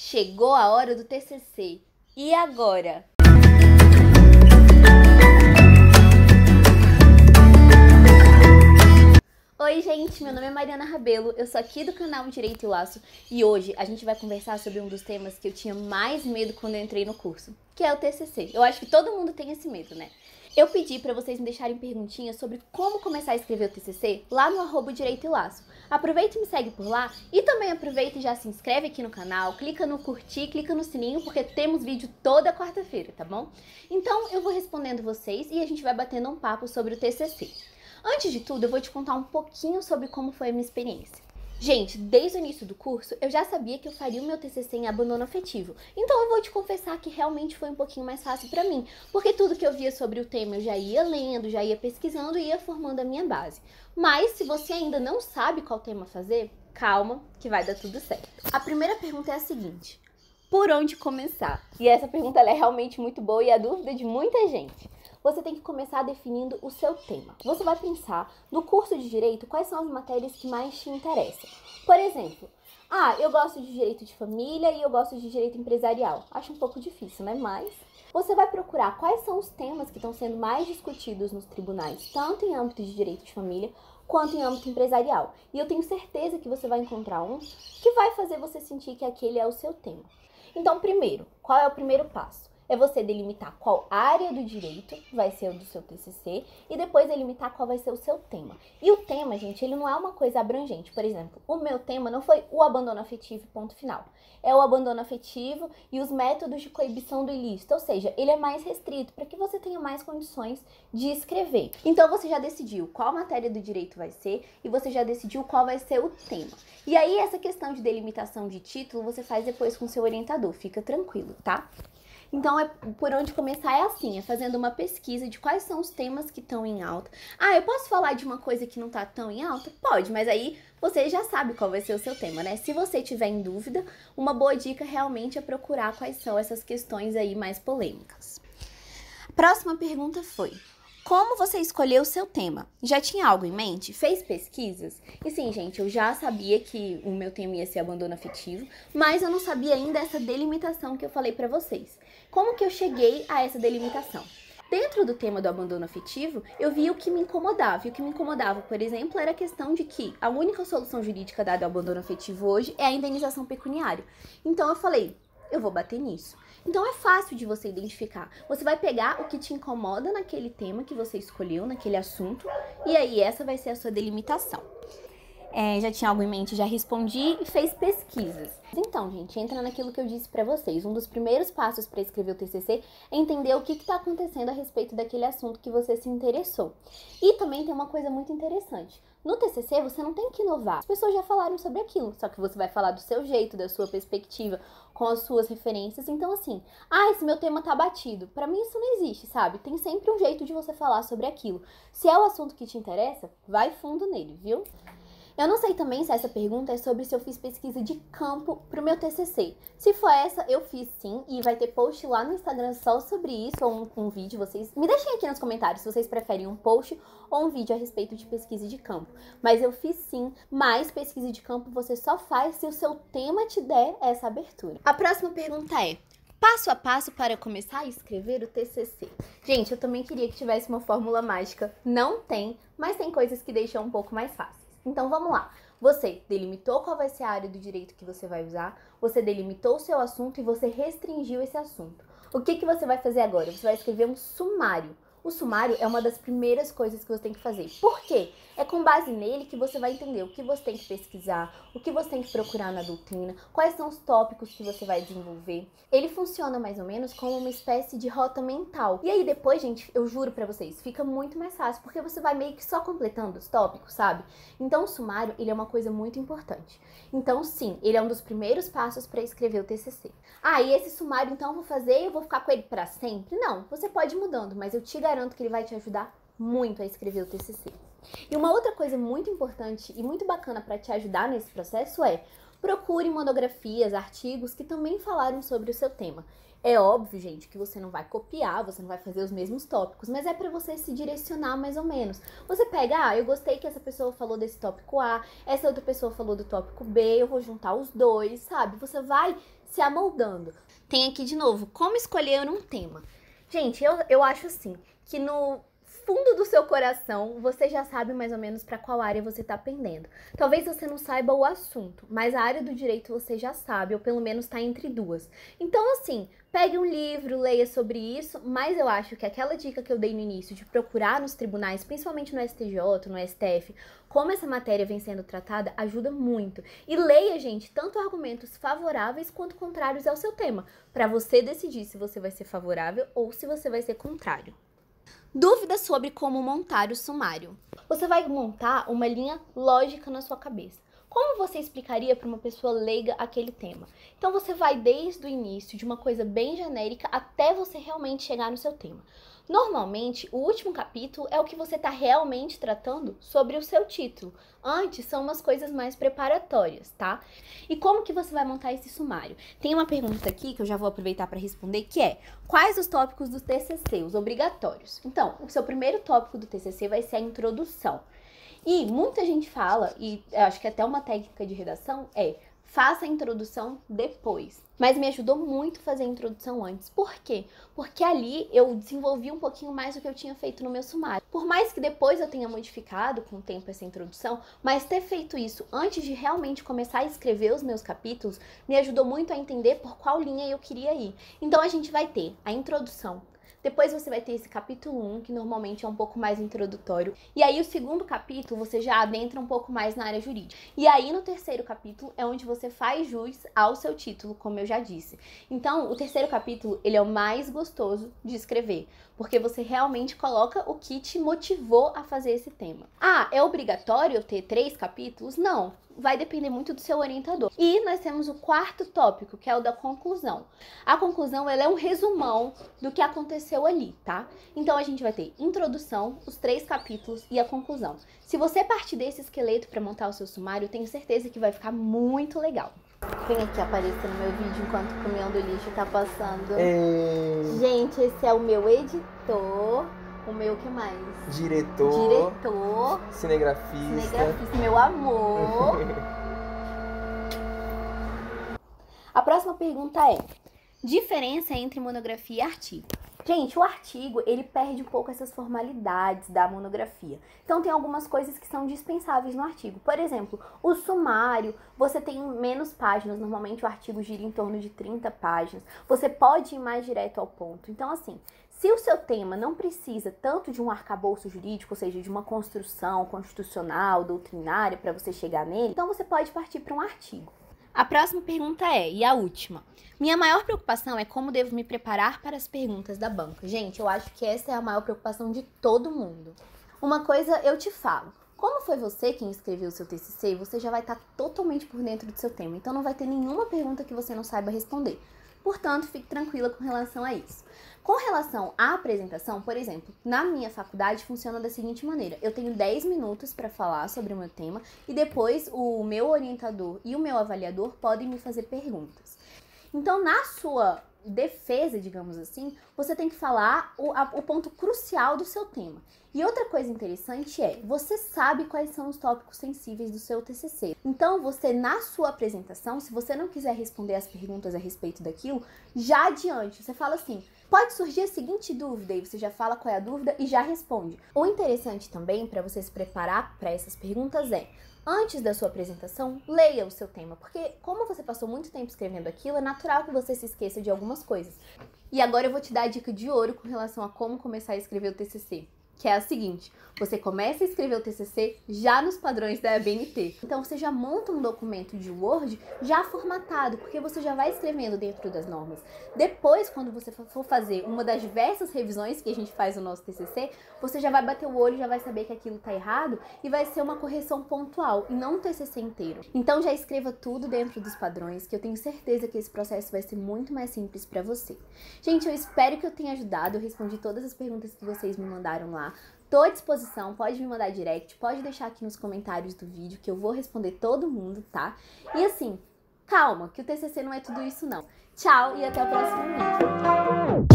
Chegou a hora do TCC. E agora? Oi gente, meu nome é Mariana Rabelo, eu sou aqui do canal Direito e Laço e hoje a gente vai conversar sobre um dos temas que eu tinha mais medo quando eu entrei no curso, que é o TCC. Eu acho que todo mundo tem esse medo, né? Eu pedi pra vocês me deixarem perguntinhas sobre como começar a escrever o TCC lá no @Direito e Laço. Aproveita e me segue por lá e também aproveita e já se inscreve aqui no canal, clica no curtir, clica no sininho porque temos vídeo toda quarta-feira, tá bom? Então eu vou respondendo vocês e a gente vai batendo um papo sobre o TCC. Antes de tudo, eu vou te contar um pouquinho sobre como foi a minha experiência. Gente, desde o início do curso, eu já sabia que eu faria o meu TCC em abandono afetivo. Então eu vou te confessar que realmente foi um pouquinho mais fácil pra mim, porque tudo que eu via sobre o tema eu já ia lendo, já ia pesquisando e ia formando a minha base. Mas se você ainda não sabe qual tema fazer, calma que vai dar tudo certo. A primeira pergunta é a seguinte: por onde começar? E essa pergunta ela é realmente muito boa e é a dúvida de muita gente. Você tem que começar definindo o seu tema. Você vai pensar, no curso de Direito, quais são as matérias que mais te interessam. Por exemplo, eu gosto de Direito de Família e eu gosto de Direito Empresarial. Acho um pouco difícil, né? Mas você vai procurar quais são os temas que estão sendo mais discutidos nos tribunais, tanto em âmbito de Direito de Família, quanto em âmbito empresarial. E eu tenho certeza que você vai encontrar um que vai fazer você sentir que aquele é o seu tema. Então, primeiro, qual é o primeiro passo? É você delimitar qual área do direito vai ser o do seu TCC e depois delimitar qual vai ser o seu tema. E o tema, gente, ele não é uma coisa abrangente. Por exemplo, o meu tema não foi o abandono afetivo, ponto final. É o abandono afetivo e os métodos de coibição do ilícito, ou seja, ele é mais restrito para que você tenha mais condições de escrever. Então você já decidiu qual matéria do direito vai ser e você já decidiu qual vai ser o tema. E aí essa questão de delimitação de título você faz depois com o seu orientador, fica tranquilo, tá? Então, por onde começar é assim, é fazendo uma pesquisa de quais são os temas que estão em alta. Eu posso falar de uma coisa que não tá tão em alta? Pode, mas aí você já sabe qual vai ser o seu tema, né? Se você tiver em dúvida, uma boa dica realmente é procurar quais são essas questões aí mais polêmicas. A próxima pergunta foi: como você escolheu o seu tema? Já tinha algo em mente? Fez pesquisas? E sim, gente, eu já sabia que o meu tema ia ser abandono afetivo, mas eu não sabia ainda essa delimitação que eu falei pra vocês. Como que eu cheguei a essa delimitação? Dentro do tema do abandono afetivo, eu vi o que me incomodava. E o que me incomodava, por exemplo, era a questão de que a única solução jurídica dada ao abandono afetivo hoje é a indenização pecuniária. Então eu falei, eu vou bater nisso. Então é fácil de você identificar. Você vai pegar o que te incomoda naquele tema que você escolheu, naquele assunto, e aí essa vai ser a sua delimitação. Já tinha algo em mente, já respondi e fez pesquisas. Então, gente, entra naquilo que eu disse pra vocês. Um dos primeiros passos para escrever o TCC é entender o que está acontecendo a respeito daquele assunto que você se interessou. E também tem uma coisa muito interessante. No TCC, você não tem que inovar. As pessoas já falaram sobre aquilo, só que você vai falar do seu jeito, da sua perspectiva, com as suas referências. Então, assim, esse meu tema tá batido. Pra mim isso não existe, sabe? Tem sempre um jeito de você falar sobre aquilo. Se é o assunto que te interessa, vai fundo nele, viu? Eu não sei também se essa pergunta é sobre se eu fiz pesquisa de campo pro meu TCC. Se for essa, eu fiz sim, e vai ter post lá no Instagram só sobre isso, ou um vídeo. Vocês me deixem aqui nos comentários se vocês preferem um post ou um vídeo a respeito de pesquisa de campo. Mas eu fiz sim, mas pesquisa de campo você só faz se o seu tema te der essa abertura. A próxima pergunta é: passo a passo para começar a escrever o TCC. Gente, eu também queria que tivesse uma fórmula mágica. Não tem, mas tem coisas que deixam um pouco mais fácil. Então vamos lá, você delimitou qual vai ser a área do direito que você vai usar, você delimitou o seu assunto e você restringiu esse assunto. O que você vai fazer agora? Você vai escrever um sumário. O sumário é uma das primeiras coisas que você tem que fazer. Por quê? É com base nele que você vai entender o que você tem que pesquisar, o que você tem que procurar na doutrina, quais são os tópicos que você vai desenvolver. Ele funciona mais ou menos como uma espécie de rota mental. E aí depois, gente, eu juro pra vocês, fica muito mais fácil, porque você vai meio que só completando os tópicos, sabe? Então o sumário, ele é uma coisa muito importante. Então sim, ele é um dos primeiros passos para escrever o TCC. E esse sumário então eu vou fazer e eu vou ficar com ele pra sempre? Não, você pode ir mudando, mas eu te garanto que ele vai te ajudar muito a escrever o TCC. E uma outra coisa muito importante e muito bacana para te ajudar nesse processo é: procure monografias, artigos que também falaram sobre o seu tema. É óbvio, gente, que você não vai copiar, você não vai fazer os mesmos tópicos, mas é para você se direcionar mais ou menos. Você pega, eu gostei que essa pessoa falou desse tópico A, essa outra pessoa falou do tópico B, eu vou juntar os dois, sabe? Você vai se amoldando. Tem aqui de novo, como escolher um tema. Gente, eu acho assim, que no fundo do seu coração, você já sabe mais ou menos para qual área você está pendendo. Talvez você não saiba o assunto, mas a área do direito você já sabe, ou pelo menos está entre duas. Então, assim, pegue um livro, leia sobre isso, mas eu acho que aquela dica que eu dei no início de procurar nos tribunais, principalmente no STJ, no STF, como essa matéria vem sendo tratada, ajuda muito. E leia, gente, tanto argumentos favoráveis quanto contrários ao seu tema, para você decidir se você vai ser favorável ou se você vai ser contrário. Dúvidas sobre como montar o sumário. Você vai montar uma linha lógica na sua cabeça. Como você explicaria para uma pessoa leiga aquele tema? Então você vai desde o início, de uma coisa bem genérica, até você realmente chegar no seu tema. Normalmente, o último capítulo é o que você está realmente tratando sobre o seu título. Antes, são umas coisas mais preparatórias, tá? E como que você vai montar esse sumário? Tem uma pergunta aqui que eu já vou aproveitar para responder, que é: quais os tópicos do TCC, os obrigatórios? Então, o seu primeiro tópico do TCC vai ser a introdução. E muita gente fala, e eu acho que até uma técnica de redação faça a introdução depois. Mas me ajudou muito fazer a introdução antes. Por quê? Porque ali eu desenvolvi um pouquinho mais do que eu tinha feito no meu sumário. Por mais que depois eu tenha modificado com o tempo essa introdução, mas ter feito isso antes de realmente começar a escrever os meus capítulos, me ajudou muito a entender por qual linha eu queria ir. Então a gente vai ter a introdução. Depois você vai ter esse capítulo 1, que normalmente é um pouco mais introdutório. E aí o segundo capítulo você já adentra um pouco mais na área jurídica. E aí no terceiro capítulo é onde você faz jus ao seu título, como eu já disse. Então o terceiro capítulo, ele é o mais gostoso de escrever, porque você realmente coloca o que te motivou a fazer esse tema. Ah, é obrigatório eu ter 3 capítulos? Não. Vai depender muito do seu orientador. E nós temos o quarto tópico, que é o da conclusão. A conclusão, ela é um resumão do que aconteceu ali, tá? Então a gente vai ter introdução, os 3 capítulos e a conclusão. Se você partir desse esqueleto para montar o seu sumário, eu tenho certeza que vai ficar muito legal. Vem aqui aparecer no meu vídeo enquanto o caminhão do lixo tá passando. Gente, esse é o meu editor. O meu, que mais? Diretor. Cinegrafista. Meu amor. A próxima pergunta é: diferença entre monografia e artigo. Gente, o artigo, ele perde um pouco essas formalidades da monografia. Então, tem algumas coisas que são dispensáveis no artigo. Por exemplo, o sumário, você tem menos páginas. Normalmente, o artigo gira em torno de 30 páginas. Você pode ir mais direto ao ponto. Então, assim, se o seu tema não precisa tanto de um arcabouço jurídico, ou seja, de uma construção constitucional, doutrinária, para você chegar nele, então você pode partir para um artigo. A próxima pergunta é, e a última: minha maior preocupação é como devo me preparar para as perguntas da banca. Gente, eu acho que essa é a maior preocupação de todo mundo. Uma coisa eu te falo: como foi você quem escreveu o seu TCC, você já vai estar totalmente por dentro do seu tema. Então não vai ter nenhuma pergunta que você não saiba responder. Portanto, fique tranquila com relação a isso. Com relação à apresentação, por exemplo, na minha faculdade funciona da seguinte maneira: eu tenho 10 minutos para falar sobre o meu tema e depois o meu orientador e o meu avaliador podem me fazer perguntas. Então, na sua defesa, digamos assim, você tem que falar o ponto crucial do seu tema. E outra coisa interessante é, você sabe quais são os tópicos sensíveis do seu TCC. Então, você, na sua apresentação, se você não quiser responder as perguntas a respeito daquilo, já adiante, você fala assim: pode surgir a seguinte dúvida, e você já fala qual é a dúvida e já responde. O interessante também, para você se preparar para essas perguntas, é: antes da sua apresentação, leia o seu tema, porque como você passou muito tempo escrevendo aquilo, é natural que você se esqueça de algumas coisas. E agora eu vou te dar a dica de ouro com relação a como começar a escrever o TCC, que é a seguinte: você começa a escrever o TCC já nos padrões da ABNT. Então você já monta um documento de Word já formatado, porque você já vai escrevendo dentro das normas. Depois, quando você for fazer uma das diversas revisões que a gente faz no nosso TCC, você já vai bater o olho, já vai saber que aquilo tá errado e vai ser uma correção pontual e não um TCC inteiro. Então já escreva tudo dentro dos padrões, que eu tenho certeza que esse processo vai ser muito mais simples para você. Gente, eu espero que eu tenha ajudado. Eu respondi todas as perguntas que vocês me mandaram lá. Tô à disposição, pode me mandar direct, pode deixar aqui nos comentários do vídeo que eu vou responder todo mundo, tá? E assim, calma, que o TCC não é tudo isso não. Tchau e até o próximo vídeo.